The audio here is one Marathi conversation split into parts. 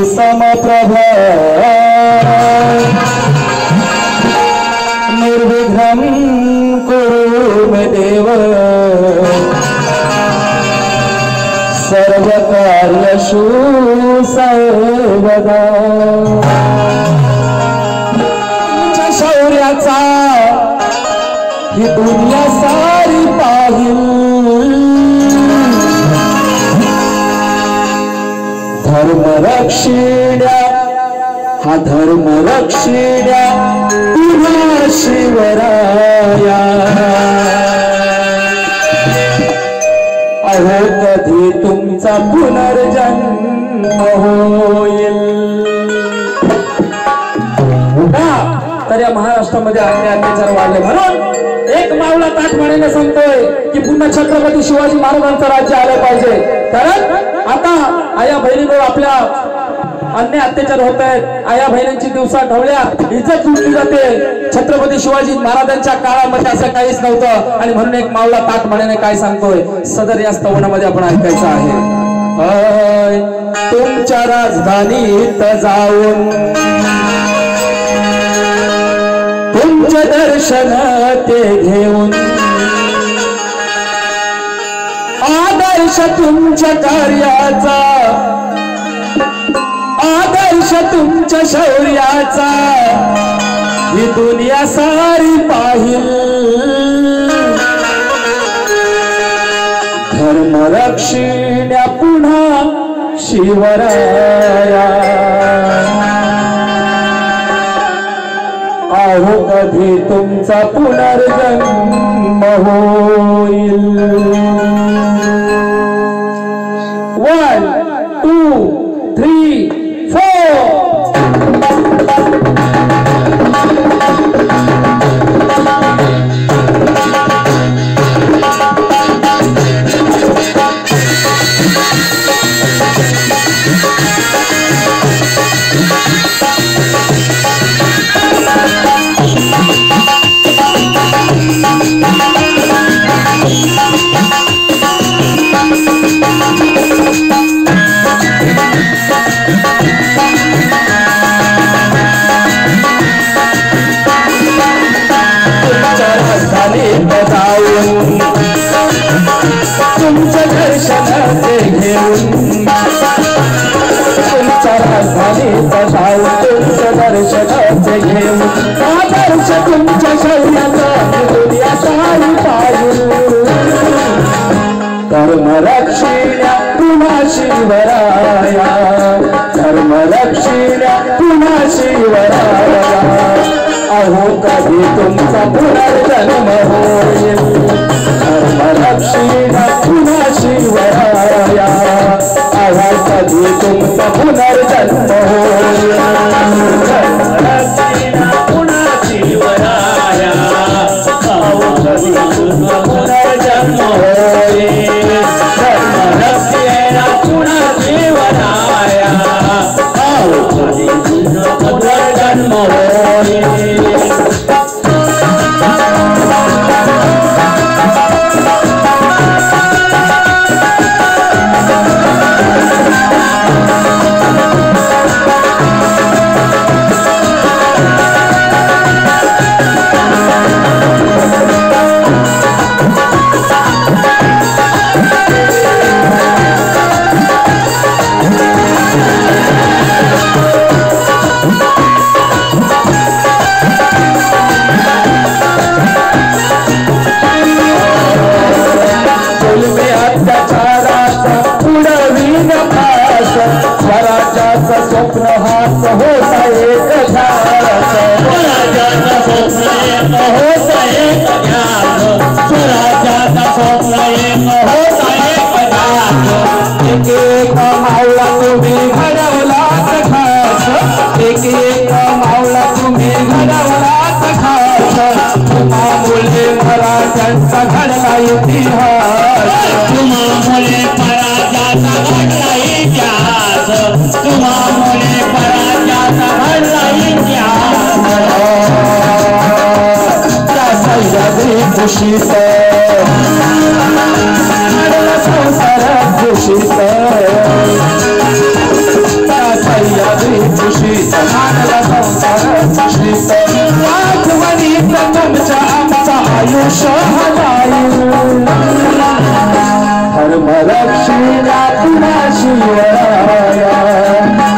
समप्रभ निर्विघ्नं कुरु मे देव सर्वकार्येषु सर्वदा। तुमच्या शौर्याचा ही दुनिया सारी पाहिल, धर्म रक्षिण्या हा धर्म रक्षिण्या तुझ्या शिवराया। अहो कधी तुमचा पुनर्जन्म होईल। तर या महाराष्ट्रामध्ये अन्याय अत्याचार वाढले म्हणून एक मावळा ताठ म्हणणे सांगतोय की पुन्हा छत्रपती शिवाजी महाराजांचं राज्य आलं पाहिजे। कारण आता आया बहिणीवर आपल्या अन्याय अत्याचार होत आहेत, आया बहिणींची दिवसा ढवळ्या इज्जत लुटली जाते। छत्रपती शिवाजी महाराजांच्या काळामध्ये असं काहीच नव्हतं आणि म्हणून एक मावळा ताठ म्हणणे काय सांगतोय सदर या स्तवनामध्ये आपण ऐकायचं आहे। तुमच्या राजधानीत जाऊन तुमचे दर्शन ते घेऊन आदर्श तुमच्या कार्याचा, आदर्श तुमच्या शौर्याचा ही दुनिया सारी पाहिल। धर्म रक्षिण्या पुन्हा शिवराया। अहो कधी तुमचा पुनर्जन्म होईल। 1 2 3 4 राजधानीचा जाऊ तुमच्या दर्शनाचे घेऊ आदर्श तुमच्या शौर्याचा दुनिया सारी पाहिजे धर्म रक्षिण्या पुन्हा शिवराया धर्म रक्षिण्या पुन्हा शिवराया अहो कधी तुमचा पुनर्जन्म होईल धर्म रक्षिण्या पुन्हा शिवराया अहो कधी तुमचा पुनर्जन्म होईल धर्म रक्षिण्या पुन्हा शिवराया अहो कधी तुमचा पुनर्जन्म होईल जन्म स्वप्न हाच होता एक ध्यास स्वराज्याचा स्वप्न एक होता एक ध्यास स्वराज्याचा स्वप्न एक होता एक ध्यास एक एक मावळा तुम्ही घडवलात खास एक एक मावळा तुम्ही घडवलात खास तुम्हा मुले मराठ्यांचा घडला इतिहास तुम्हा मुले पराजाचा घडला इतिहास तुम्हा मुले पराजाचा घडला इतिहास त्या सह्याद्री कुशीत घडला संसार कुशीत त्या सह्याद्री कुशीत घडला संसार कुशीत आठवणीत तुमच्या आमचा आयुष्य हलाईल धर्म रक्षिणा पुन्हा शिवराया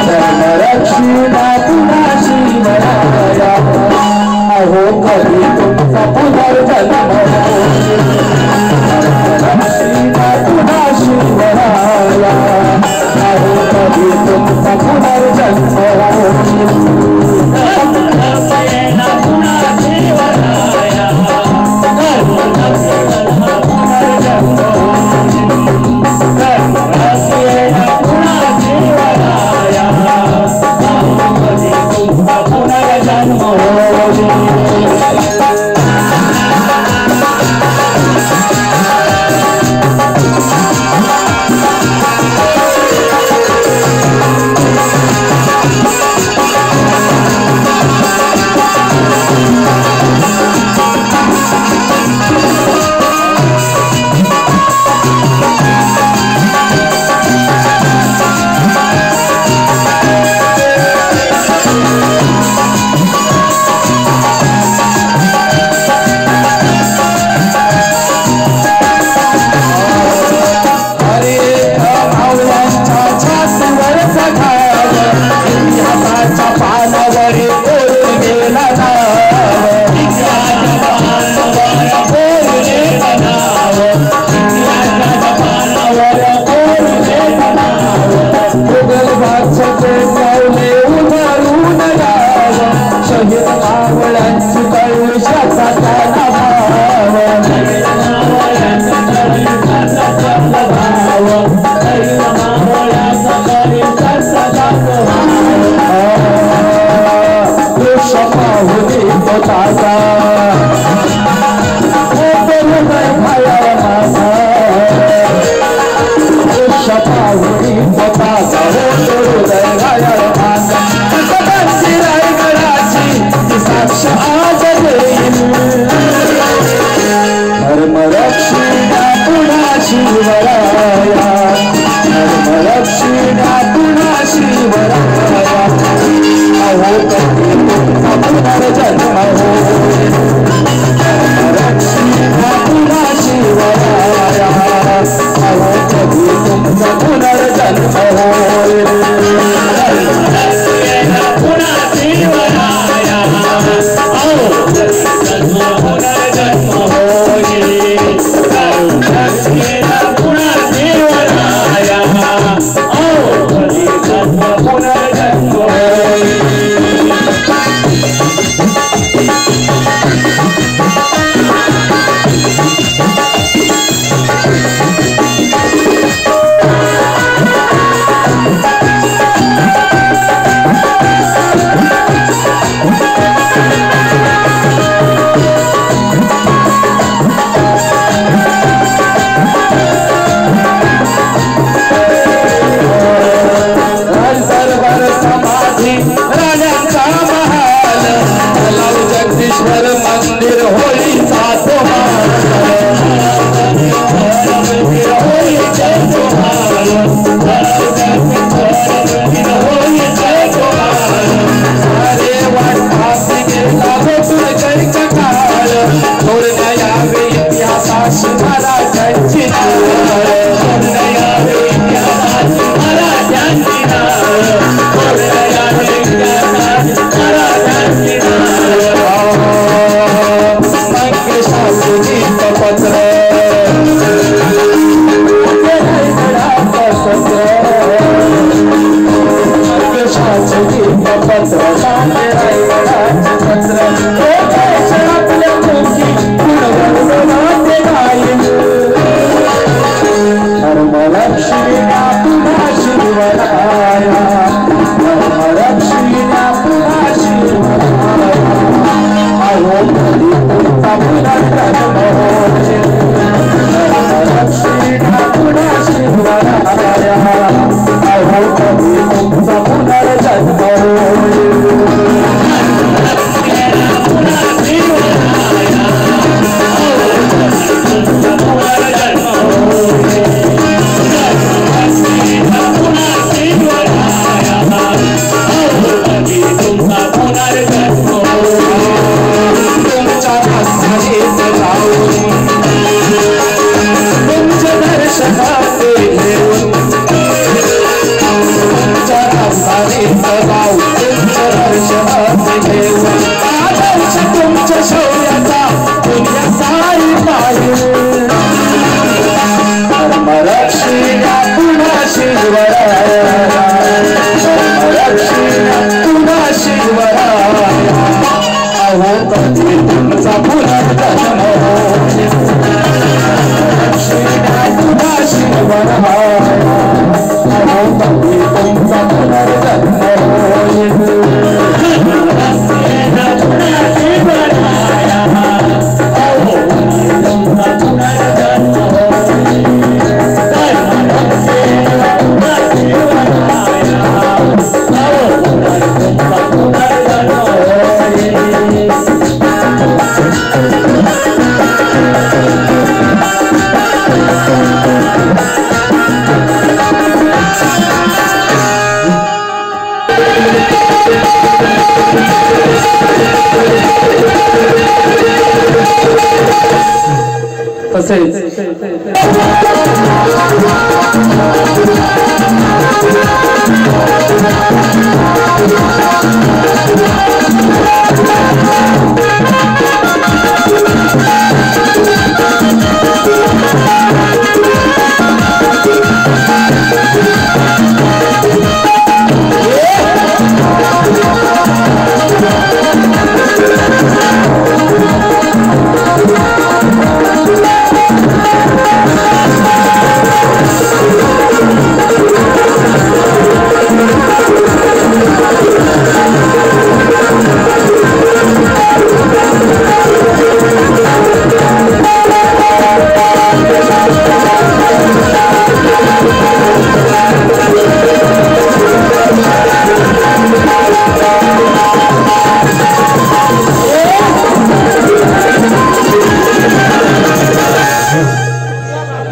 धर्म रक्षिणा पुन्हा शिवराया अहो कधी तुमचा पुनर्जन्म होईल धर्म रक्षिणा पुन्हा शिवराया अहो कधी तुमचा पुनर्जन्म होईल पत्र शांती रायवडाचे पत्र आपल्या मुखी गुणवर्धनाचे गायन धर्मलक्ष्मीला पुन्हा शिवराया धर्मलक्ष्मीला पुन्हा शिवराया अहो कधी तुमचा पुनर्जन्म होईल धर्मलक्ष्मीला पुन्हा शिवराया अहो कधी तुमचा पुनर्जन्म होईल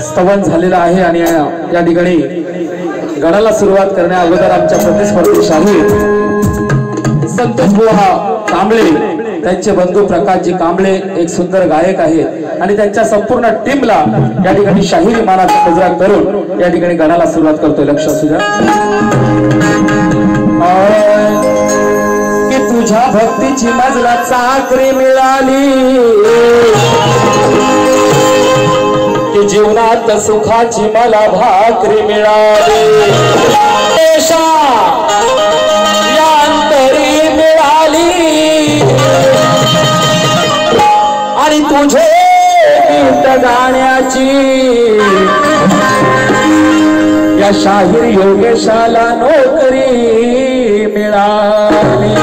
स्तवन झालेला आहे आणि या ठिकाणी गणाला सुरुवात करण्या अगोदर आमच्या प्रतिस्पर्धी शाहीर संतोष बुवा कांबळे त्यांचे बंधू प्रकाशजी कांबळे एक सुंदर गायक आहेत आणि त्यांच्या संपूर्ण टीमला या ठिकाणी शाहिरी मानाचा मुजरा करून या ठिकाणी गणाला सुरुवात करतोय. लक्ष असू द्या की तुझ्या भक्तीची मजला चाकरी मिळाली की जीवनात सुखाची मला भाकरी मिळाली या अंतरी मिळाली आणि तुझे गीत गाण्याची या शाहीर योगेशाला नोकरी मिळाली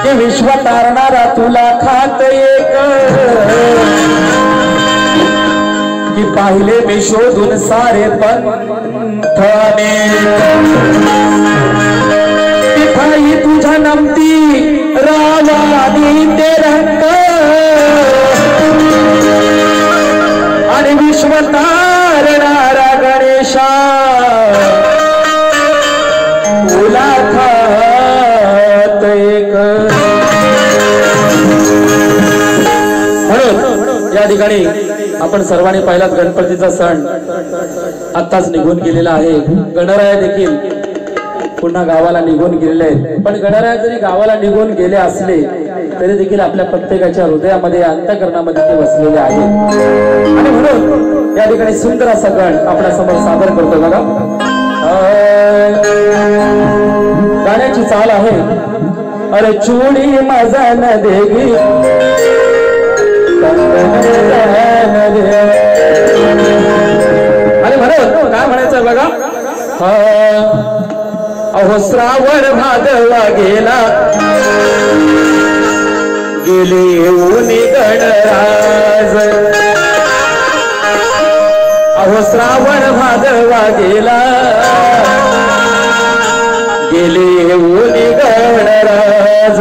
की विश्व तारणारा तुला खात एक की पाहिले मी शोधून सारे पंथाने की भाई तुझ्या नमती रावानी ते रंग आणि विश्व तारणारा गणेशा तुला खात एक. म्हणून या ठिकाणी आपण सर्वांनी पहिलाच गणपतीचा सण आत्ताच निघून गेलेला आहे. गणराया देखील पुन्हा गावाला निघून गेलेले आहेत. पण गणराया जरी गावाला निघून गेले असले तरी देखील आपल्या प्रत्येकाच्या हृदयामध्ये अंतःकरणामध्ये ते बसलेले आहेत. आणि म्हणून या ठिकाणी सुंदर असा गण आपल्या समोर सादर करतो बघा. आहे अरे चूड़ी मजा न देगी अरे म्हणून काय म्हणायचं बघा अहो श्रावण भादवा गेला गेले येऊन गणराज अहो श्रावण भादवा गेला गेले येऊन गणराज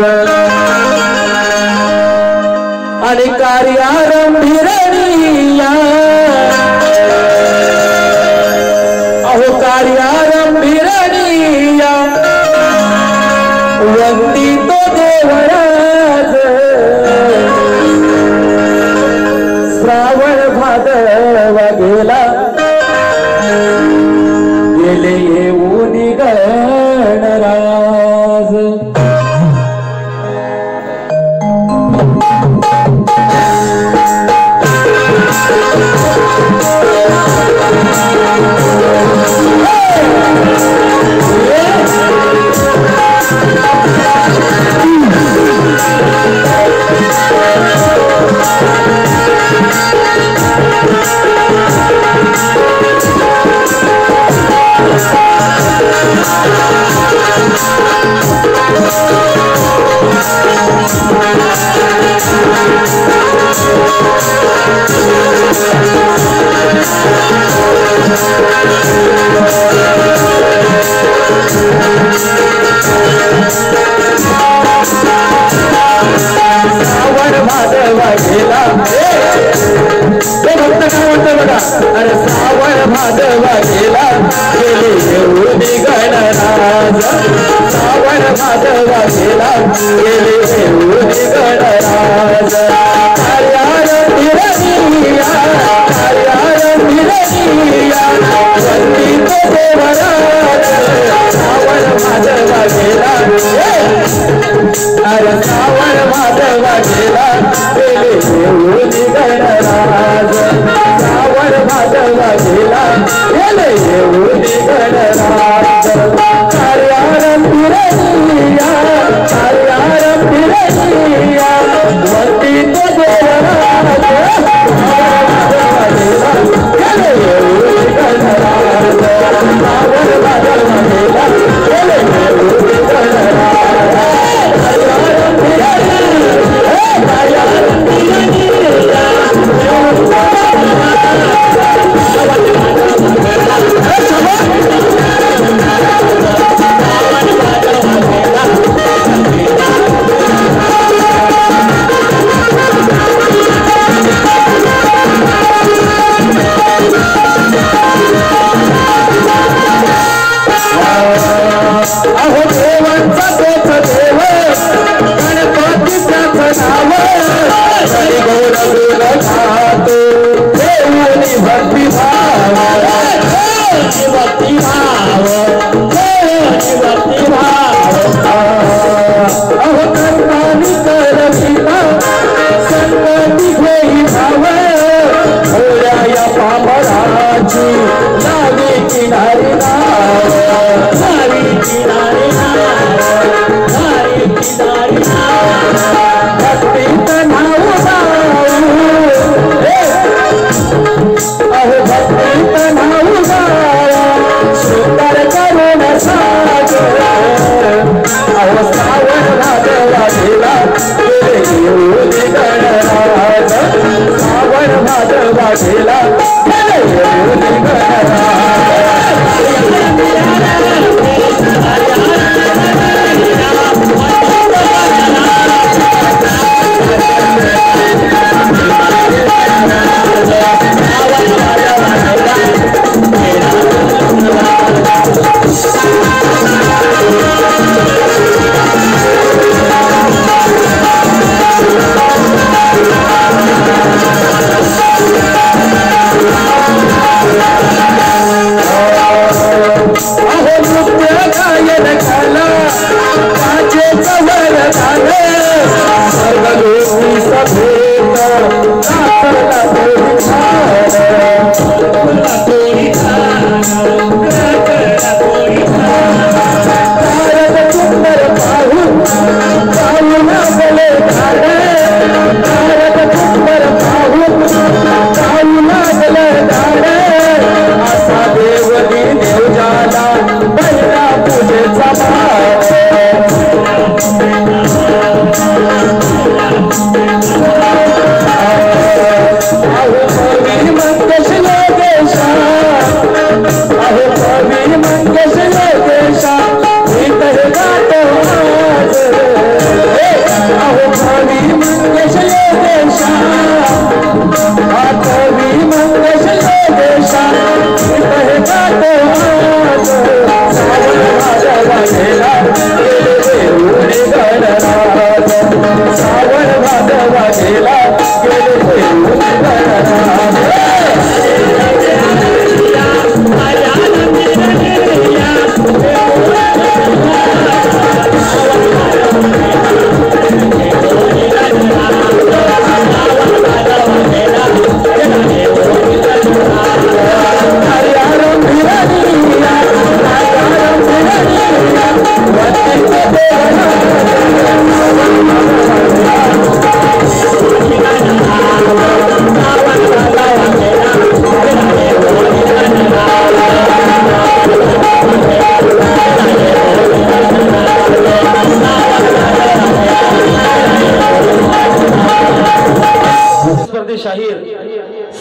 आणि कार्यारंभिरणीया अहो कार्यारंभिरणीया वंदी तो देवराज श्रावण भादवा गेला गेले येऊन गणराज अरे श्रावण भादवा गेला गेले येऊन गणराज श्रावण भादवा गेला गेले येऊन गणराज कार्यारंभिरणीया कार्यारंभिरणीया वंदी तो देवराज श्रावण भादवा गेला अरे श्रावण भादवा गेला गेले येऊन गणराज श्रावण भादवा गेला गेले येऊन गणराज कार्यारंभिरणीया कार्यारंभिरणीया वंदी तो देवराज गेले येऊन गणराज श्रावण भादवा गेला गेले येऊन गणराज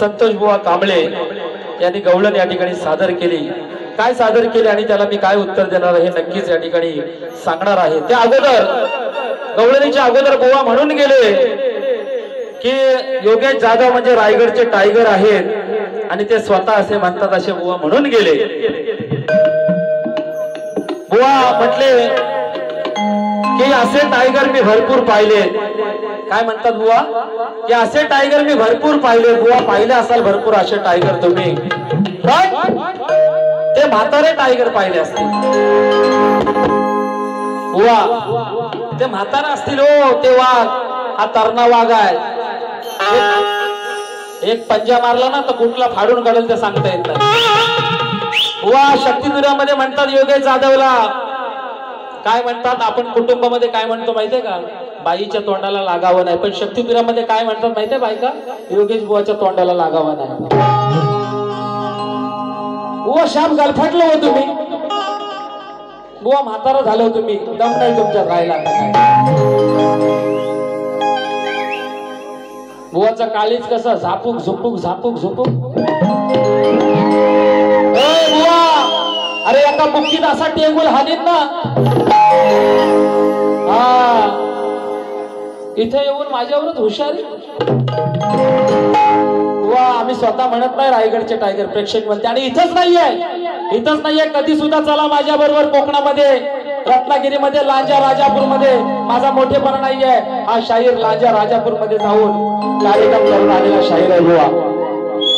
संतोष बुवा कांबळे यांनी गवळण या ठिकाणी सादर केली। काय सादर केले आणि त्याला मी काय उत्तर देणार हे नक्कीच या ठिकाणी सांगणार आहे। त्या अगोदर गवळणीच्या अगोदर बुवा म्हणून गेले की योगेश जाधव म्हणजे रायगडचे टायगर आहेत आणि ते स्वतः असे म्हणतात असे बुवा म्हणून गेले। बुवा म्हटले की असे टायगर मी भरपूर पाहिले। काय म्हणतात बुवा की असे टायगर मी भरपूर पाहिले। बुवा पाहिले असाल भरपूर असे टायगर तुम्ही, पण ते म्हातारे टायगर पाहिले असतील। बुवा ते म्हातारे असतील हो ते वाघ, हा तरणा वाघ आहे। एक पंजा मारला ना तर कुठला फाडून काढेल ते सांगता येत नाही। बुवा शक्तिदुर्यामध्ये म्हणतात योगेश जाधवला काय म्हणतात, आपण कुटुंबामध्ये काय म्हणतो माहितीये का, बाईच्या तोंडाला लागावं नाही, पण शक्तिपीरामध्ये काय म्हणतात माहितीये बायका, योगेश बुवाच्या तोंडाला लागावं नाही। बुवा शाप गलफटलो हो तुम्ही, बुवा म्हातारा झालो तुम्ही, दम नाही तुमच्यात राहिला आता काय। बुवाचा काळीच कसा झापूक झुपूक झापूक झुपूक। बुवा अरे एका बुक्कीत असा टेबल हानीत ना, हा इथे येऊन माझ्यावरच हुशारी। वा आम्ही स्वतः म्हणत नाही रायगडचे टायगर, प्रेक्षक म्हणते। आणि इथंच नाहीये कधी सुद्धा चला माझ्या बरोबर कोकणामध्ये, रत्नागिरीमध्ये, लांजा राजापूरमध्ये, माझा मोठेपणा नाहीये, हा शाहीर लांजा राजापूरमध्ये जाऊन कार्यक्रम करून आलेला शाहीर आहे। बुवा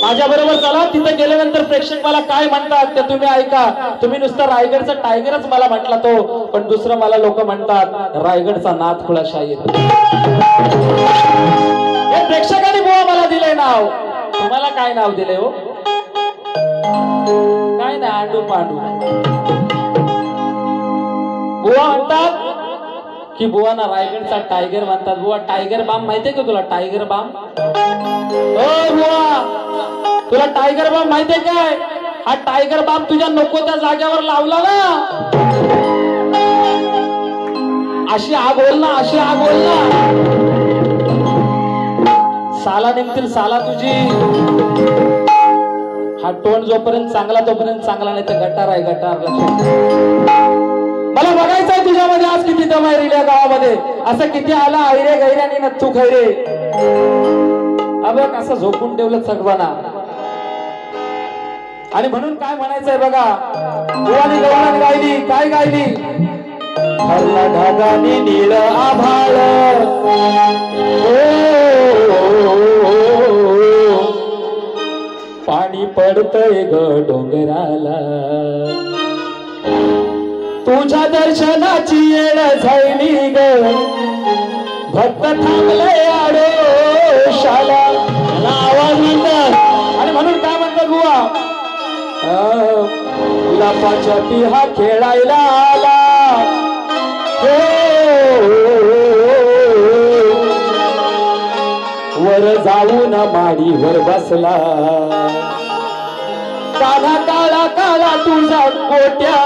माझ्या बरोबर चला, तिथे गेल्यानंतर प्रेक्षक मला काय म्हणतात ते तुम्ही ऐका। तुम्ही नुसतं रायगडचा टायगरच मला म्हटला तो, पण दुसरं मला लोक म्हणतात रायगडचा नाथखुळा शाहीर। हे प्रेक्षकांनी बुवा मला दिले नाव, तुम्हाला काय नाव दिले हो? काय ना आंडू पांडू। बुवा म्हणतात की बुवाना रायगडचा टायगर म्हणतात। बुवा टायगर बाम माहितीये का तुला? टायगर बाम ओ बुवा तुला टायगर बाम माहितीये काय? हा टायगर बाम तुझ्या नको त्या जागेवर लावला ना, अशी आग होईल ना, अशी आग होईल ना, साला निघतील साला तुझी। हा टोन जोपर्यंत चांगला तोपर्यंत चांगला, नाही तर गटार आहे गटार। मला बघायचंय तुझ्यामध्ये आज किती दम आहे रिल्या गावामध्ये, असं किती आला ऐरे गैऱ्याने नथू खैरे। अब असं झोपून ठेवलं सगवाना। आणि म्हणून काय म्हणायचंय बघा, बुवानी गवळण गायली, काय गायली? हरला ढगानी नीळ आभाळ, पाणी पडतय ग डोंगराला, तुझ्या दर्शनाची येण झाली ग, भक्त थांबलंय आडोशाला नावावित। आणि म्हणून काय म्हणतात बुवा, लपाछपी हा खेळायला आला, वर जाऊन माडीवर बसला, काळा काळा काळा तुझा गोट्या,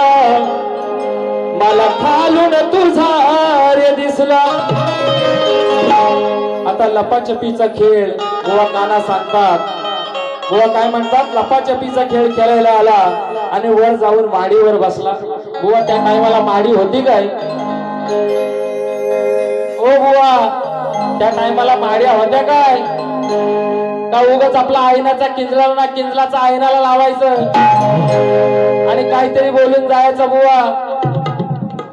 मला खालून तुझा रे दिसला। आता लपाछपीचा खेळ बुवा काना सांगतात। बुवा काय म्हणतात, लपाछपीचा खेळ खेळायला आला आणि वर जाऊन माडीवर बसला। बुवा त्या टायमाला माडी होती काय? ओ बुवा त्या टायमाला माड्या होत्या काय? का उगाच आपला आईनाचा किंजला ना, किंजलाचा आईनाला लावायचं आणि काहीतरी बोलून जायचं। बुवा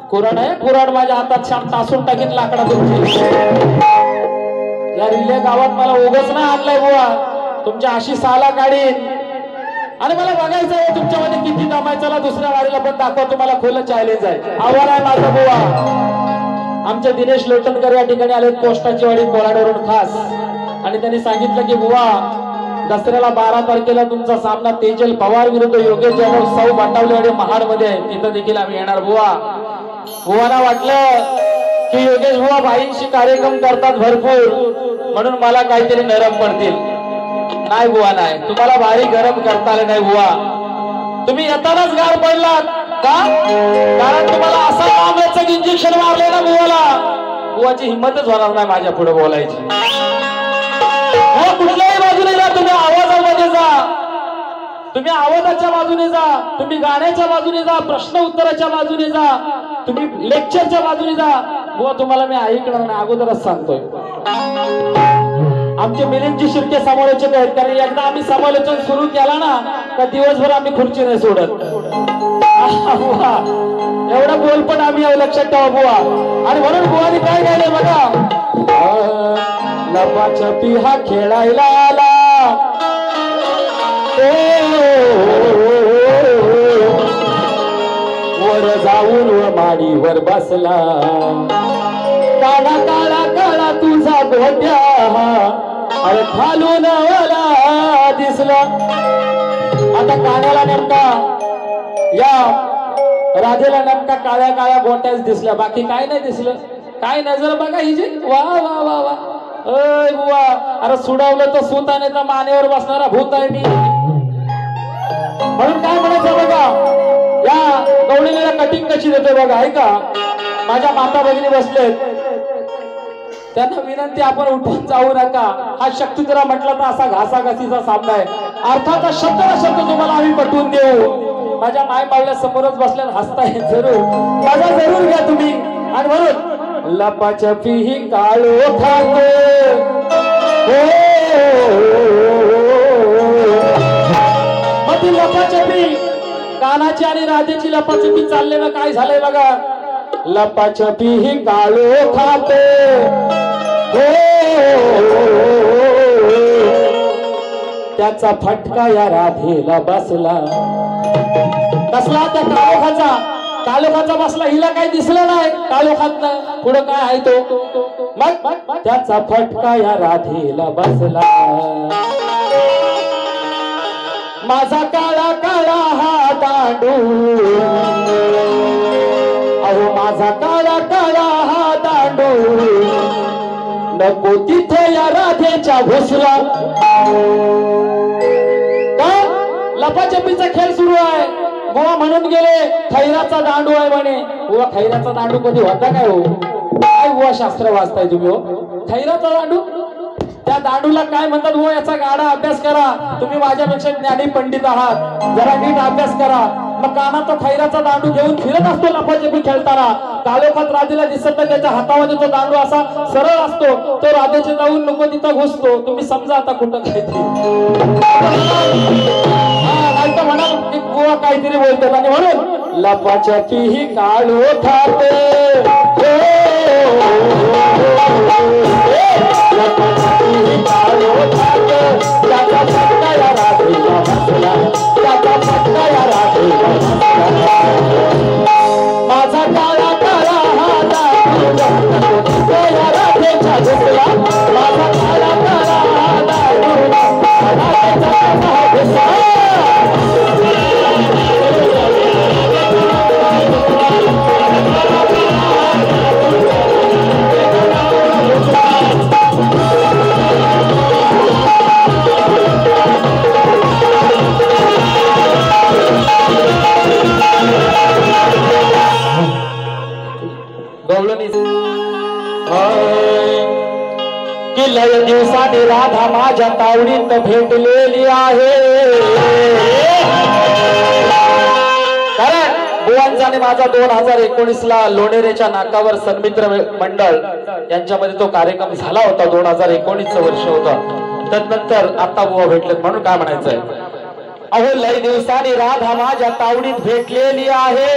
कुराड आहे, कुराड माझ्या हातात शाम तासून टाकीत लाकडा तुमची। या रिले गावात मला उगाच नाही आणलंय बुवा, तुमच्या अशी साला काढीन। आणि मला बघायचं आहे तुमच्यामध्ये किती दमाय, चला दुसऱ्या वारीला पण दाखवा, तुम्हाला खुलं चॅलेंज आहे, आव्हान आहे माझं। बुवा आमचे दिनेश लोटणकर या ठिकाणी आले पोस्टाची वाडी कोराडवरून खास, आणि त्यांनी सांगितलं की बुवा दसऱ्याला 12 तारखेला तुमचा सामना तेजल पवार विरुद्ध योगेश जाधव सौ बाटावलेवाडी महाड मध्ये आहे, तिथं देखील आम्ही येणार। बुवाना वाटलं की योगेश बुवा बाईंशी कार्यक्रम करतात भरपूर, म्हणून मला काहीतरी नरम पडतील। नाही बुवा नाही, तुम्हाला भारी गरम करता आले नाही बुवा, तुम्ही येतानाच गार पडलात का? कारण तुम्हाला असं आंब्याचं इंजेक्शन मारले ना बुवाला, बुवाची हिंमतच होणार नाही माझ्या पुढे बोलायची। कुठल्याही बाजूने तुम्ही आवाज जा, तुम्ही आवाजाच्या बाजूने जा, तुम्ही गाण्याच्या बाजूने जा, प्रश्न उत्तराच्या बाजूने जा, तुम्ही लेक्चरच्या बाजूने जा. बुवा तुम्हाला मी ऐकणार नाही, अगोदरच सांगतोय. आमचे मिलिंदजी शिर्के समालोचक आहेत, कारण एकदा आम्ही समालोचन सुरू केला ना का दिवसभर आम्ही खुर्ची नाही सोडत. एवढा बोलपण आम्ही लक्षात ठेवा बुवा. आणि म्हणून बुवानी काय गायले बघा, लपाछपी हा खेळायला आला, वर जाऊन माडीवर बसला, काळा काळा काळा तुझा गोट्या, अरे खालून मला दिसला. आता कानाला नेमका या राधेला नेमका काळ्या काळ्या गोट्याच दिसल्या, बाकी काय नाही दिसलं. काय नजर बघा हिची, वा वा वा वा. अय बुवा, अरे सुडावलं तर सुता नाही तर मानेवर बसणारा भूत आहे मी. म्हणून काय म्हणायचं बघा, या गवळीला कटिंग कशी देते बघा. ऐका, माझ्या माता भगिनी बसलेत, त्यांना विनंती, आपण उठून जाऊ नका. हा शक्तिधरा म्हटला तर असा घासाघासीचा सामना आहे. अर्थात शब्दाला शब्द तुम्हाला आम्ही पटवून देऊ. माझ्या माय पावल्या समोरच बसल्या, हसताय जरूर, माझा जरूर घ्या तुम्ही. आणि म्हणून लपाछपी ही काळो खाते, मग ती लपाछपी कानाची आणि राधेची लपाछपी चालले ना, काय झालंय बघा. लपाछपी ही काळो खाते, त्याचा फटका या राधेला बसला. कसला? त्या काळोखाचा बसला. हिला काही दिसलं नाही काळोखात, पुढं काय आहे तो. मग त्याचा फटका या राधेला बसला. माझा काळा काळा हा दांडू, अहो माझा काळा काळा हा दांडू, नको तिथे या राधेच्या घुसला. का? लपाछपीचा खेळ सुरू आहे. बुवा म्हणून गेले खैराचा दांडू आहे म्हणे. बुवा खैराचा दांडू कधी होता काय हो? काय बुवा शास्त्र वाचताय तुम्ही हो? खैराचा दांडू, त्या दांडूला काय म्हणतात हो? याचा गाडा अभ्यास करा. तुम्ही माझ्यापेक्षा ज्ञानी पंडित आहात, जरा नीट अभ्यास करा. मग काना तो खैराचा दांडू घेऊन फिरत असतो लपाछपी खेळताना. काळोखात राधेला दिसत नाही, त्याच्या हातामध्ये तो दांडू असा सरळ असतो. तो राधेचे जाऊन नको तिथं घुसतो. तुम्ही समजा आता कुठं काहीतरी नाही तर म्हणा बुवा काहीतरी बोलतात. आणि म्हणून लपाछपी ही काळोखात, लपाछपी ही काळोखात, त्याचा फटका या राधेला बसला, त्याचा फटका या राधेला बसला. माझा काळा काळा हा दांडू, या राधेच्या घुसला. माझा काळा काळा हा दांडू, राधेच्या घुसला. की लय दिवसाने राधा माझ्या तावडीत भेटलेली आहे. कारण बुवांचा आणि माझा 2019 ला लोणेरेच्या नाकावर सन्मित्र मंडळ यांच्यामध्ये तो कार्यक्रम झाला होता. 2019 वर्ष होतं. तदनंतर आता बुवा भेटलेत. म्हणून काय म्हणायचंय, अहो लय दिवसाने राधा माझ्या तावडीत भेटलेली आहे,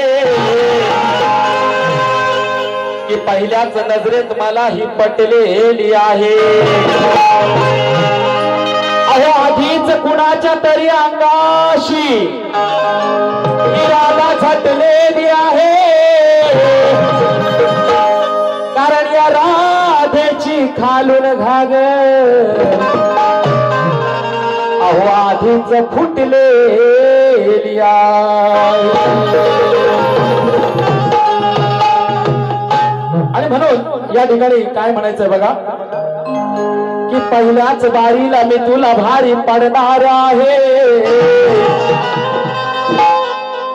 की पहिल्याच नजरेत मला ही पटलेली आहे. अहो आधीच कुणाच्या तरी अंगाशी ही राधा झटलेली आहे. कारण या राधेची खालून घागर अहो आधीच फुटलेली आहे. आणि म्हणून या ठिकाणी काय म्हणायचंय बघा, की पहिल्याच बारीला मी तुला भारी पडणार आहे,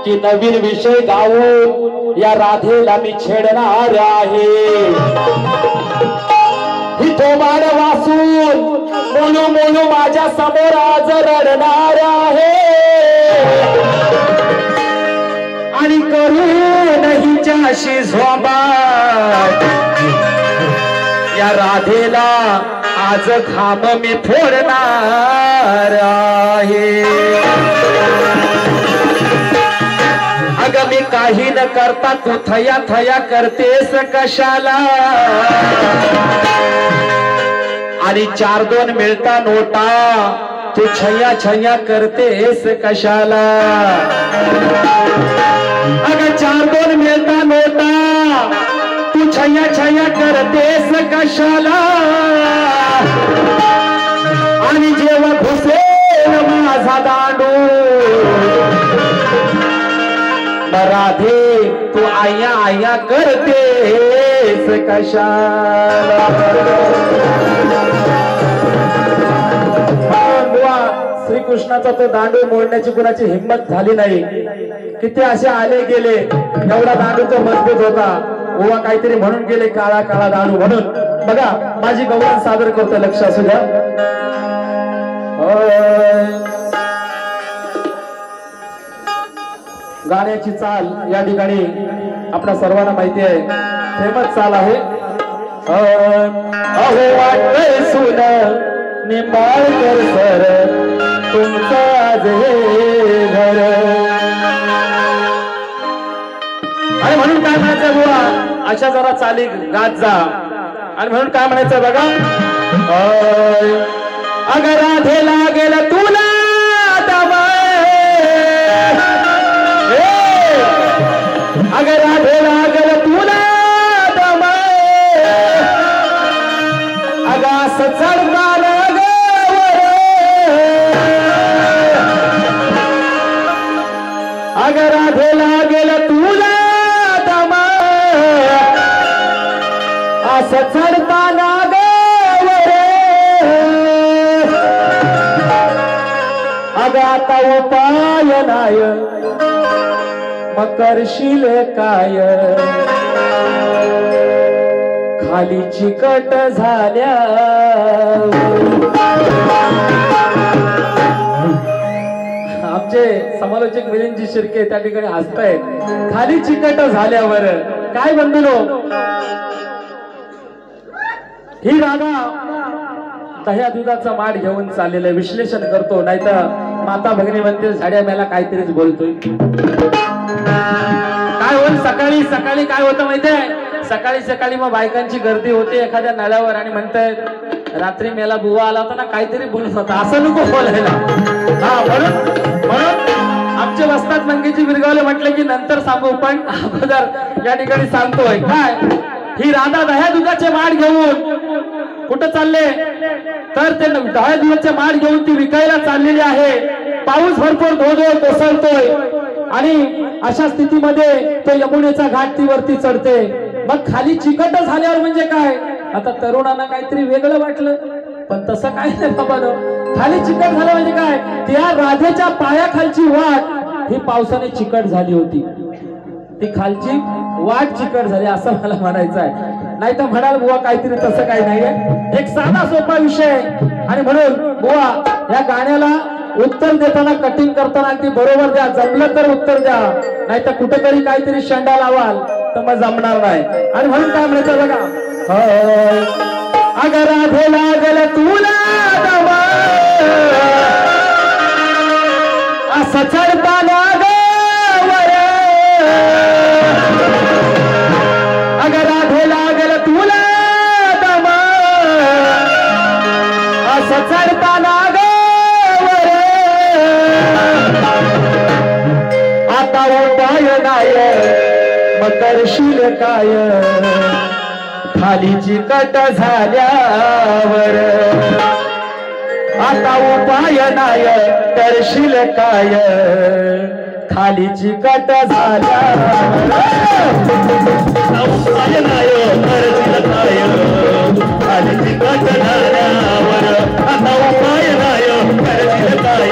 की नवीन विषय गाऊन या राधेला मी छेडणार आहे. ही तो बाळ वासून मोलू मोलू माझ्या समोर आज रडणार आहे आणि करून हिच्याशी झोंबाट या राधेला आज खांब मी फोडणार आहे अगं मी काही न करता तू थया थया करतेस कशाला आणि 4-2 मिळता नोटा तू छय्या छय्या करतेस कशाला अगं 4-2 मिळता नोटा तू छय्या छय्या करतेस कशाला आणि जेव्हा घुसेल माझा दांडू राधे तू आया आया करतेस कशाला श्रीकृष्णाचा तो दांडू मोडण्याची कुणाची हिंमत झाली नाही किती असे आले गेले एवढा दांडू तो मजबूत होता उवा काहीतरी म्हणून गेले काळा काळा दांडू म्हणून बघा माझी गवळण सादर करतो लक्ष असू द्या गाण्याची चाल या ठिकाणी आपल्या सर्वांना माहिती आहे फेमस चाल आहे अहो वाटतंय सुन निंबाळकर सर तुमचं आज हे घर आणि म्हणून काय म्हणायचं बुवा अशा जरा चाली गात जा आणि म्हणून काय म्हणायचं बघा अगर राधे लागेल तुला अगर राधे लागेल तुला अग असं चढताना अगर राधे लागेल तुला असं चढताना अग आता उपाय नाय मग करशील काय खाली चिकट झाल्या आमचे समालोचक मिलिंदजी शिर्के त्या ठिकाणी हसतायत खाली चिकट झाल्यावर काय बंधुनो ही राधा दह्या दुधाचा माठ घेऊन चाललेलं विश्लेषण करतो नाहीतर माता भगिनी म्हणते झाड्या मेला काहीतरीच बोलतोय काय होईल सकाळी सकाळी काय होतं माहितीये सकाळी सकाळी मग बायकांची गर्दी होते एखाद्या नळ्यावर आणि म्हणतायत रात्री मेला बुवा आला होता ना काहीतरी बोलत होता असं नको बोलायला हा म्हणून आमचे वस्ताद मंगेची बिरगावले म्हटले की नंतर सांगू पण अगोदर या ठिकाणी सांगतोय काय ही राधा दह्या दुधाचे माठ घेऊन कुठं चालले तर ते दह्या दुधाचे माठ घेऊन ती विकायला चाललेली आहे पाऊस भरपूर धो कोसळतोय आणि अशा स्थितीमध्ये तो यमुनेचा घाट ती वरती चढते मग खाली चिकट झाल्यावर म्हणजे काय आता तरुणांना काहीतरी वेगळं वाटलं पण तसं काय नाही बाबा खाली चिकट झालं म्हणजे काय त्या राधेच्या पायाखालची वाट ही पावसाने चिकट झाली होती ती खालची वाट चिकट झाली असं मला म्हणायचं आहे नाही तर म्हणाल बुवा काहीतरी तसं काही नाहीये एक साधा सोपा विषय आणि म्हणून बुवा या गाण्याला उत्तर देताना कटिंग करताना अगदी बरोबर द्या जमलं तर उत्तर द्या नाही तर कुठेतरी काहीतरी शेंडा लावाल तर मग जमणार नाही आणि म्हणून काय म्हणायचं बघा अगर राधे लागल तुला असं चढताना अगर राधे लागल तुला असं चढताना आता उपाय नाय मग करशील काय खाली चिकट झाल्यावर आता उपाय नाय करशील काय खाली चिकट झाल्यावर उपाय नाय करशील काय खाली चिकट झाल्यावर आता उपाय नाय करशील काय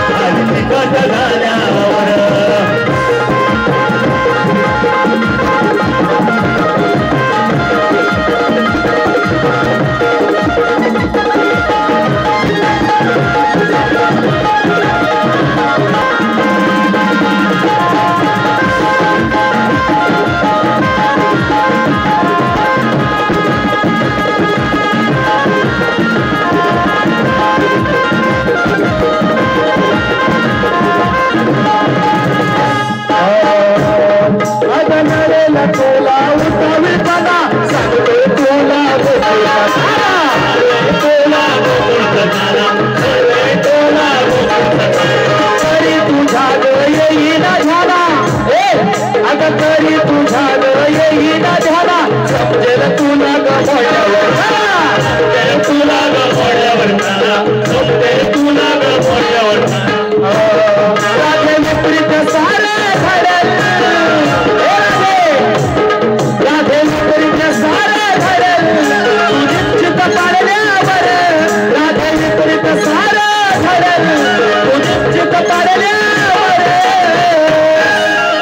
खाली चिकट झाल्यावर नळेल तुला उठावीपणा सांगतोय तुला तरी तुझ्या येईना झाला अगं तरी तुझ्या येईना झाला समजेल तुला गमोड्यावर तुला गमोड्यावर समजेल तुला गमोड्यावर राधे विपरीत सारे घडेल राधे विपरीत सारे घडेल चित्त पाडल्यावर राधे विपरीत सारे घडेल चित्त पाडल्यावर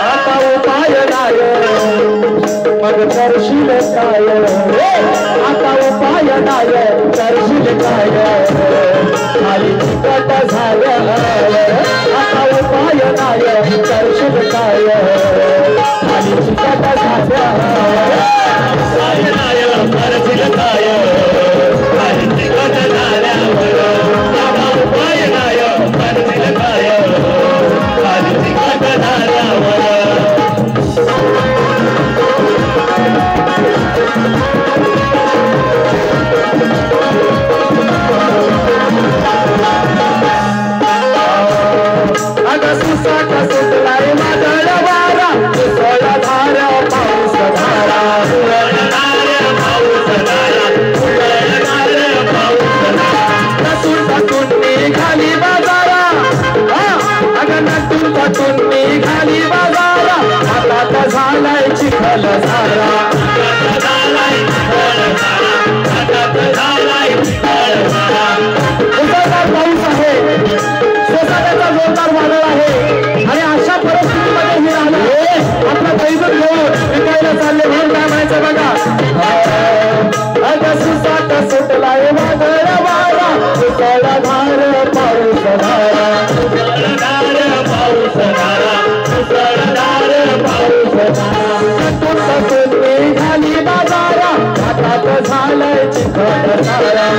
आता उपाय नाही मग करशील काय आता उपाय नाही करशील काय खाली चिकट झाल्या आता उपाय नाही करशील काय खाली चिकट झाल्या उपाय नाही करशील काय खाली चिकट झाल्यावर आता उपाय नाही करशील काय खाली चिकट झाल्यावर सुटलाय मादळ वारा सोळा धार पाऊस धारा नटून निघाली बाजारा अगं नटून निघाली बाजारा हातात झालाय चिखल सारा पाऊस आहे सोसाट्याचा जोरदार वादळ आहे आणि अशा परिस्थितीमध्ये हे राहिलं आपला पैसे घेऊन विकायला चालले म्हणून काय म्हणायचं बघा अगं सुसाट सुटलाय वादळ वारा सुसळा धार पाऊस धारा पाऊस धारा सुसळधार पाऊस धारा नटून निघाली बाजारा हातात झालंय चिखल सारा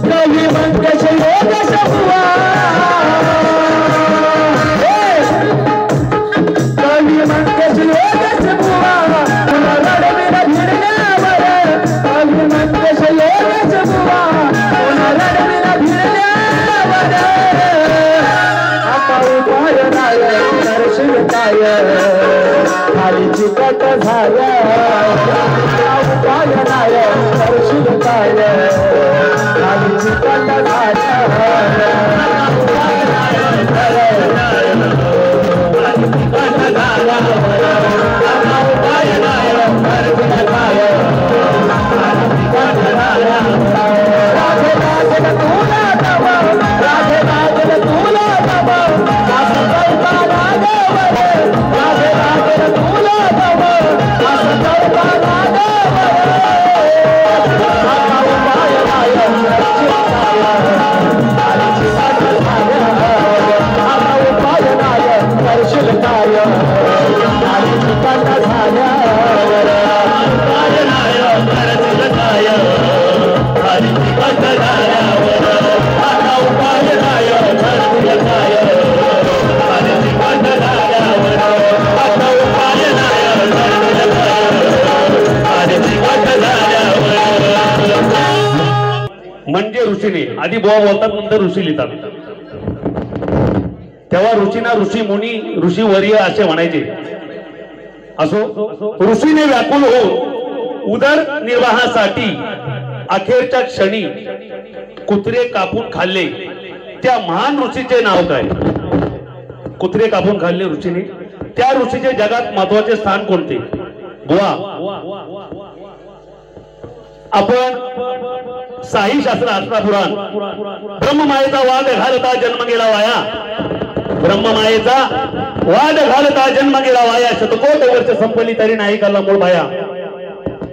कवी मंगेश योगेश बुवा कवी मंगेश योगेश बुवा तुला रडवीला भिडल्यावर कवी मंगेश योगेश बुवा तुला रडवीला भिडल्यावर आता उपाय नाही करशील काय खाली चिकट झाल्या उपाय नाही करशील काय खाली चिकट झाल्या राधे राधे तुला तव राधे राधे तुला तव असं करता राघवर राधे राधे तुला तव असं करता राघवर आता उपाय नाही आता उपाय नाही करशील काय आणि चिकट झाल्यावर उपाय नाही करशील काय आणि चिकट झाल्यावर आता उपाय नाही करशील काय आणि चिकट झाल्यावर आता उपाय नाही करशील काय आणि चिकट झाल्यावर म्हणजे ऋषीने आधी बुवा बोलतात नंतर ऋषी लिहितात तेव्हा ऋषीना ऋषी मुनी ऋषी वर्य असे म्हणायचे असो ऋषीने व्याकुल हो उदर निर्वाहासाठी अखेरच्या क्षणी कुत्रे कापून खाल्ले त्या महान ऋषीचे नाव काय कुत्रे कापून खाल्ले ऋषीने त्या ऋषीचे जगात महत्वाचे स्थान कोणते बुवा आपण साई शास्त्र आस्था पुराण ब्रह्ममायेचा वाद घालता जन्म गेला वाया ब्रह्ममायेचा वाद घालता जन्म गेला वाया शतकोट वर्ष संपली तरी नाही काला मूळ भाया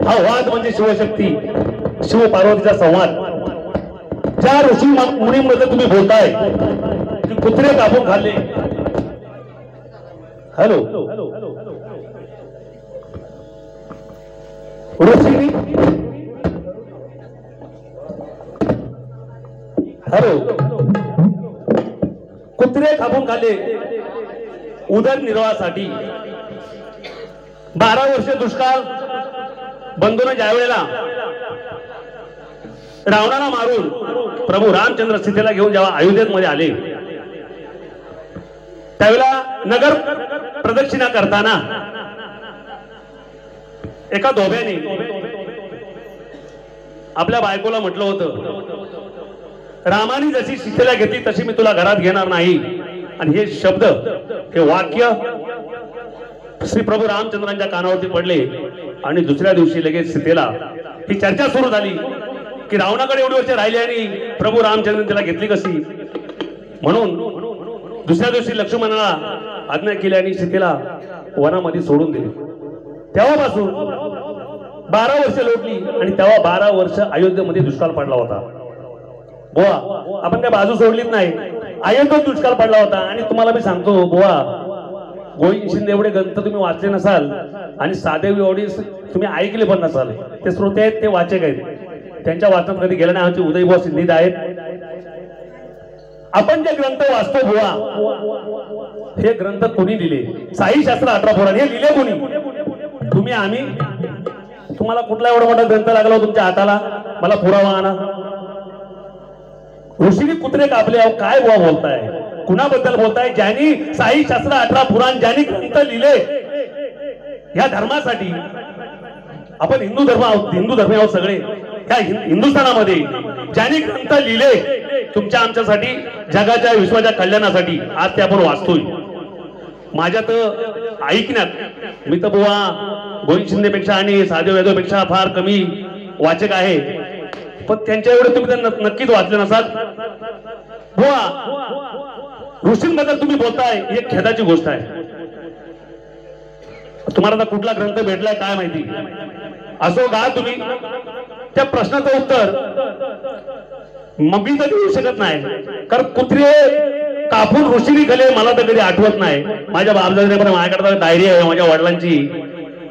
हा वाद म्हणजे शिवशक्ती शिव पार्वतीचा संवाद ज्या ऋषी मुनीमध्ये तुम्ही बोलताय की कुत्रे कापून खाल्ले हॅलो ऋषीनी हॅलो कुत्रे कापून खाल्ले उदरनिर्वाहासाठी. 12 वर्ष दुष्काळ बंधून ज्या वेळेला रावणाला मारून प्रभू रामचंद्र सीतेला घेऊन जेव्हा अयोध्येमध्ये आले त्यावेळेला नगर प्रदक्षिणा करताना एका धोब्याने आपल्या बायकोला म्हटलं होतं, रामाने जशी सीतेला घेतली तशी मी तुला घरात घेणार नाही. आणि हे शब्द, हे वाक्य श्री प्रभू रामचंद्रांच्या कानावरती पडले. आणि दुसऱ्या दिवशी लगेच सीतेला ही चर्चा सुरू झाली की रावणाकडे एवढी वर्ष राहिली आणि प्रभू रामचंद्र तिला घेतली कशी. म्हणून दुसऱ्या दिवशी लक्ष्मणाला आज्ञा केली आणि सीतेला वनामध्ये सोडून दिली. तेव्हापासून 12 वर्ष लोटली आणि तेव्हा 12 वर्ष अयोध्येमध्ये दुष्काळ पडला होता. बुवा, आपण काय बाजू सोडलीच नाही, अयोध्येत दुष्काळ पडला होता. आणि तुम्हाला मी सांगतो बुवा, गोविंद शिंदे एवढे ग्रंथ तुम्ही वाचले नसाल आणि साधे एवढी तुम्ही ऐकले पण नसाल. ते श्रोते आहेत, ते वाचक आहेत, त्यांच्या वाचनात कधी गेलं नाही. आमचे उदयभाऊ सिंधीत आहेत. आपण जे ग्रंथ वाचतो बुवा, हे ग्रंथ कोणी लिहिले? साई शास्त्र 18 पुराण हे लिहिले कोणी? तुम्ही, आम्ही? तुम्हाला कुठला एवढा मोठा ग्रंथ लागला तुमच्या हाताला? मला पुरावा आणा. ऋषीने कुत्रे कापले, अहो काय बुवा बोलताय? कुणाबद्दल बोलताय? ज्यांनी साई शास्त्र 18 पुराण, ज्यांनी ग्रंथ लिहिले या धर्मासाठी. आपण हिंदू धर्म आहोत, हिंदू धर्म आहोत सगळे. ह्या हिंदुस्थानामध्ये ज्यांनी ग्रंथ लिहिले तुमच्या आमच्यासाठी, जगाच्या विश्वाच्या कल्याणासाठी, आज ते आपण वाचतोय. माझ्या तर ऐकण्यात मी तर बुवा गोविंद शिंदेपेक्षा आणि साधे वेदोपेक्षा फार कमी वाचक आहे. पण त्यांच्या एवढे तुम्ही नक्कीच वाचले नसाल. बुवा, ऋषींबद्दल तुम्ही बोलताय ही एक खेदाची गोष्ट आहे. तुम्हाला आता कुठला ग्रंथ भेटलाय काय माहिती. असो गा, तुम्ही त्या प्रश्नाचं उत्तर मग मी तर देऊ शकत नाही. कारण कुत्रे कापून ऋषीने गेले मला तर कधी आठवत नाही. माझ्या बापदादाने पण माझ्याकडे डायरी आहे, माझ्या वडिलांची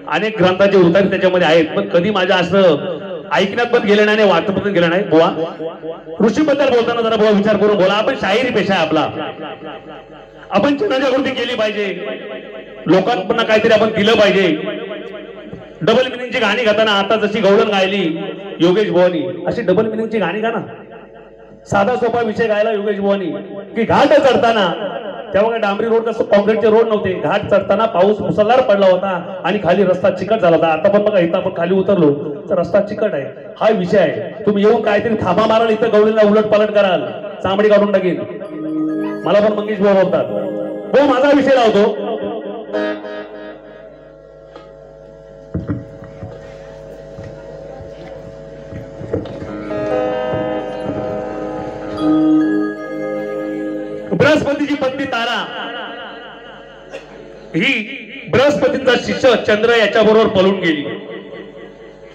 अनेक ग्रंथाचे उतारे त्याच्यामध्ये आहेत. पण कधी माझ्या असं ऐकण्यात पण गेले नाही, वाचत पण गेलं नाही. बुवा, ऋषीबद्दल बोलताना जरा बुवा विचार करून बोला. आपण शाहिरी पेशा आहे आपला, आपण जनजागृती केली पाहिजे, लोकांना काहीतरी आपण दिलं पाहिजे. डबल मिनिंगची गाणी गाताना आता जशी गवळण गायली योगेश बुवानी, अशी डबल मिनिंगची गाणी गा ना. साधा सोपा विषय गायला योगेश बुवानी की घाट चढताना, तेव्हा काय डांबरी रोड कसं कॉन्क्रीटचे रोड नव्हते. घाट चढताना पाऊस मुसळधार पडला होता आणि खाली रस्ता चिकट झाला होता. आता पण बघा, इथं आपण खाली उतरलो तर रस्ता चिकट आहे. हा विषय आहे. तुम्ही येऊन काहीतरी थांबा माराल, इथं गवळीला उलट पालट कराल, चांबडी काढून टाकेल. मला पण मंगेश बुवा बोलतात, हो माझा विषय लावतो. बृहस्पतीची पत्नी तारा, ही बृहस्पतीचा शिष्य चंद्र याच्या बरोबर पळून गेली.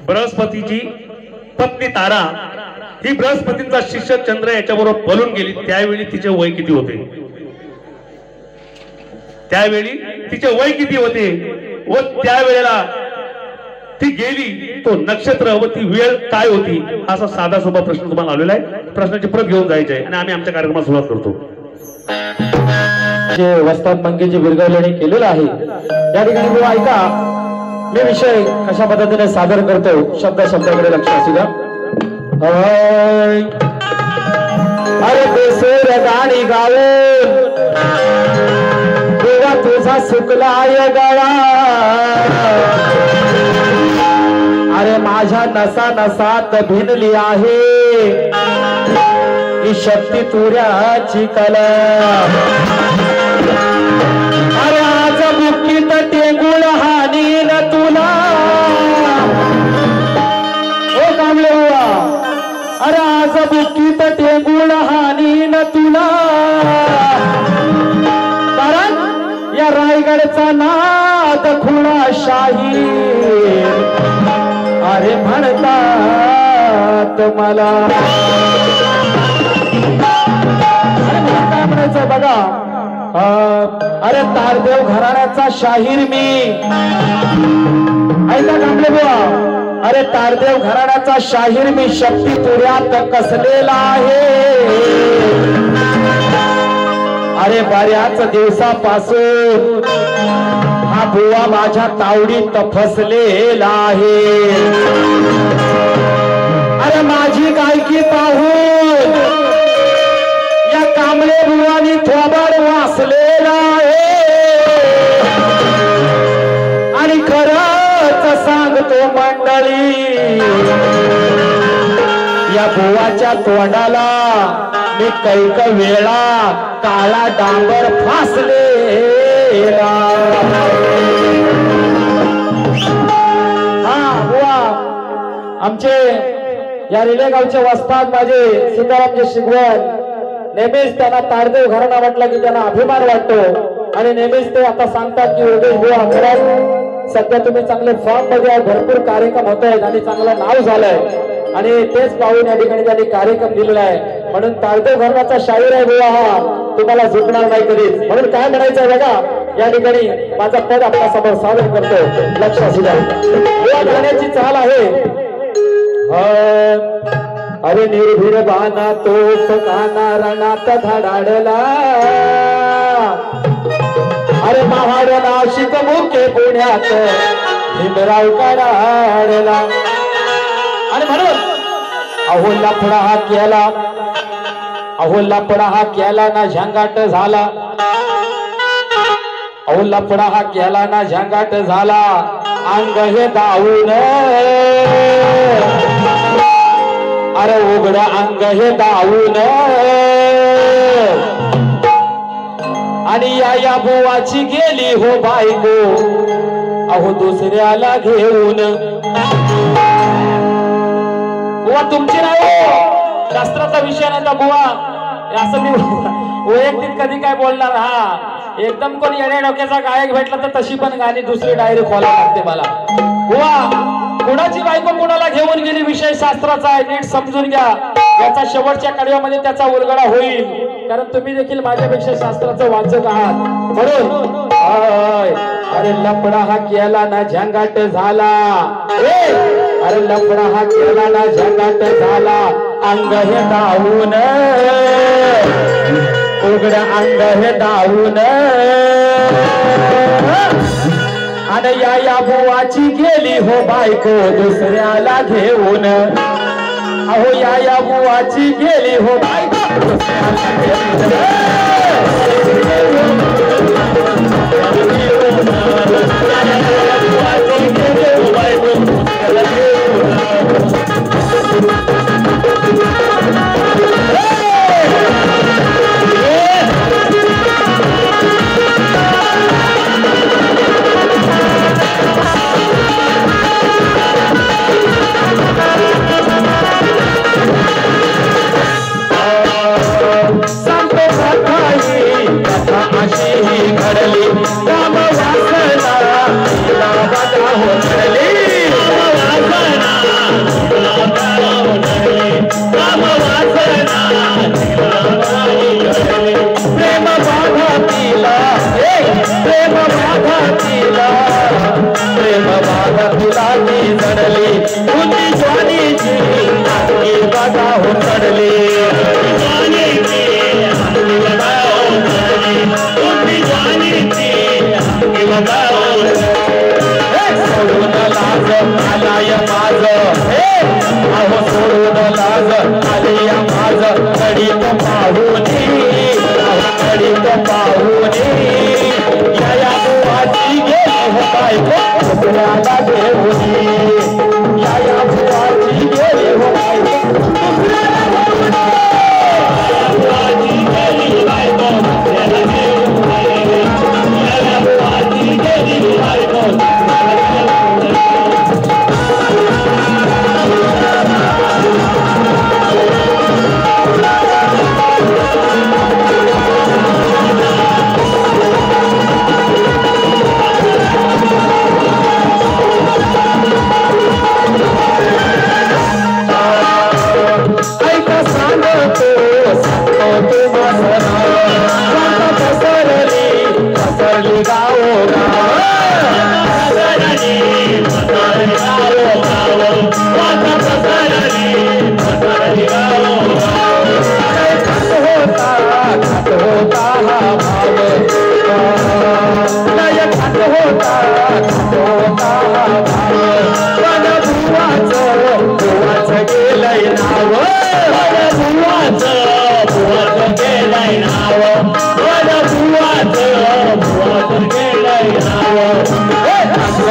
बृहस्पतीची पत्नी तारा ही बृहस्पतीचा शिष्य चंद्र याच्या बरोबर पळून गेली. त्यावेळी तिचे वय किती होते? त्यावेळी तिचे वय किती होते? व त्यावेळेला ती गेली तो नक्षत्र व ती वेळ काय होती? असा साधा सोपा प्रश्न तुम्हाला आलेला आहे. प्रश्नाची परत घेऊन जायचे आहे आणि आम्ही आमच्या कार्यक्रमात सुरुवात करतो. जे वस्ताद मंगेजी बिरगवलेने केलेलं आहे या ठिकाणी तुम्ही ऐका, मी विषय कशा पद्धतीने सादर करतो, शब्दाकडे लक्ष असू द्या. अरे बेसूर गाणी गाऊन देवा तुझा सुकलाय गळा, अरे माझ्या नसा नसात भिनली आहे ही शक्ती तुऱ्याची कला. अरे आज बुक्कीत टेंगुळ हानीन तुला, ओ कांबळे बुवा, अरे आज बुक्कीत टेंगुळ हानीन तुला. कारण या रायगडचा नाद खुणा शाही, अरे म्हणतात मला. काय म्हणायचं बघा, अरे तारदेव घराण्याचा शाहीर मी, ऐका कांबळे बुवा, अरे तारदेव घराण्याचा शाहीर मी, शक्ती तुऱ्यात कसलेला आहे. अरे बऱ्याच दिवसापासून हा बुवा माझ्या तावडीत फसलेला आहे. अरे माझी गायकी पाहून या कांबळे बुवानी थोबाड वाचलेला आहे. आणि खरंच सांगतो मंडळी, या बुवाच्या तोंडाला मी कैक वेळा काळा डांबर फासलेला. हा बुवा आमचे या रिलेगावचे वस्ताद माझे सीतारामजी शिगवण, नेहमीच त्यांना ताडदेव घराणा म्हटलं की त्यांना अभिमान वाटतो. आणि नेहमीच ते आता सांगतात की योगेश बुवा खरंच सध्या तुम्ही चांगले फॉर्म मध्ये आहे, भरपूर कार्यक्रम होत आहेत आणि चांगलं नाव झालंय. आणि तेच पाहून या ठिकाणी त्यांनी कार्यक्रम दिलेला आहे. म्हणून ताडदेव घराण्याचा शाहीर आहे बुवा हा, तुम्हाला झुकणार नाही कधीच. म्हणून काय म्हणायचंय बघा, या ठिकाणी माझा पद आपल्या समोर सादर करतो, लक्ष असू द्या. बुवा गाण्याची चाल आहे. अरे निर्भीड बाणा तोफ काना रणात धडाडला. अरे महाड नाशिक मुके पुण्यात भीमराव काढला. आणि म्हणून अहो लफडा हा केला, अहो लफडा हा केला ना झंगाट झाला. अहो लफडा हा केला ना झंगाट झाला. अंग हे दाऊन, अरे उघड अंग हे दाऊन. आणि या बुवाची गेली हो बायको, अहो दुसऱ्याला घेऊन. बुवा तुमची नाही, शास्त्राचा विषय नाही. बुवा असं मी वैयक्तिक कधी काय बोलणार. हा एकदम कोणी येण्या डोक्याचा गायक भेटला तर तशी पण गाणी दुसरी डायरी खोला लागते मला. बुवा कुणाची बायको कुणाला घेऊन गेली विषय शास्त्राचा आहे, नीट समजून घ्या. याचा शेवटच्या कडव्यामध्ये त्याचा उलगडा होईल, कारण तुम्ही देखील माझ्यापेक्षा शास्त्राचं वाचक आहात. म्हणून अरे लफडा हा केला ना झंगाट झाला. अरे लफडा हा केला ना झंगाट झाला. अंग हे दाऊन, उघड अंग हे दाऊन. आणि या बुवाची गेली हो बायको दुसऱ्याला घेऊन. अहो या बुवाची गेली हो बायको दुसऱ्याला घेऊन.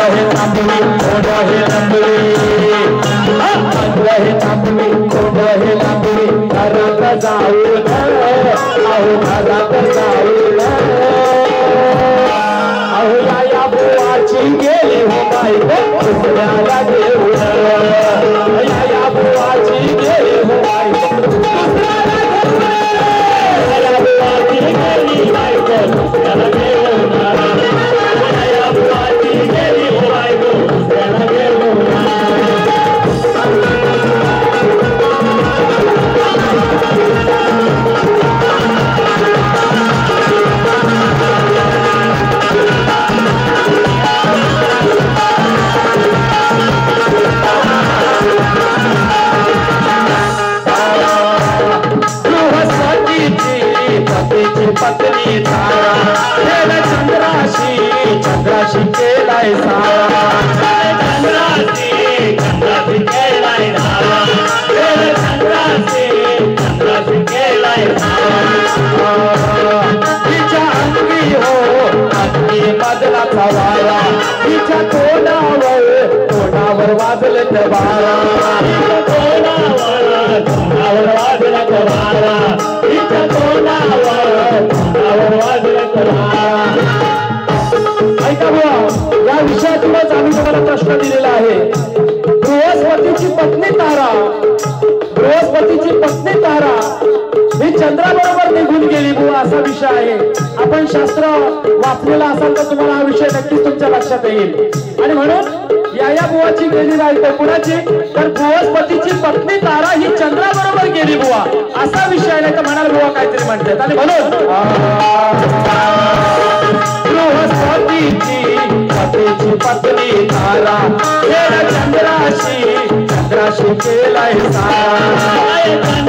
हे तांबडी कोंड हे लंबडी मांडव हे तांबडी कोंड हे लंबडी घरात जाऊन अहो घरात जाऊन अहो या बुवाची गेली हो बाई दुसऱ्याला घेऊन या बुवाची गेली हो बाई दुसऱ्याला घेऊन या बुवाची गेली बाई दुसऱ्याला घेऊन या बुवाची गेली हो बाई दुसऱ्याला घेऊन पत्नी तारा चंद्राशी चंद्राशी केलाय सारा चंद्राशी चंद्राशी केलाय सारा चंद्राशी चंद्राशी केलाय सारा तिच्या अंगी हो अंगी मदनाचा वारा तिच्या तोंडावर वाजलं बारा तोंडावर वाजलं बारा तिच्या ऐका बुवा या विषयातूनच आम्ही तुम्हाला प्रश्न दिलेला आहे बृहस्पतीची पत्नी तारा ही चंद्राबरोबर निघून गेली बुवा असा विषय आहे आपण शास्त्र वाचलेला असाल तर तुम्हाला हा विषय नक्कीच तुमच्या लक्षात येईल आणि म्हणून या बुवाची गेली बायको कुणाची तर बृहस्पतीची पत्नी तारा ही चंद्राबरोबर गेली बुवा असा विषय नाही तर म्हणाल बुवा काहीतरी म्हणतात आणि म्हणून बृहस्पतीची पतीची पत्नी तारा चंद्राशी चंद्राशी केलाय सारा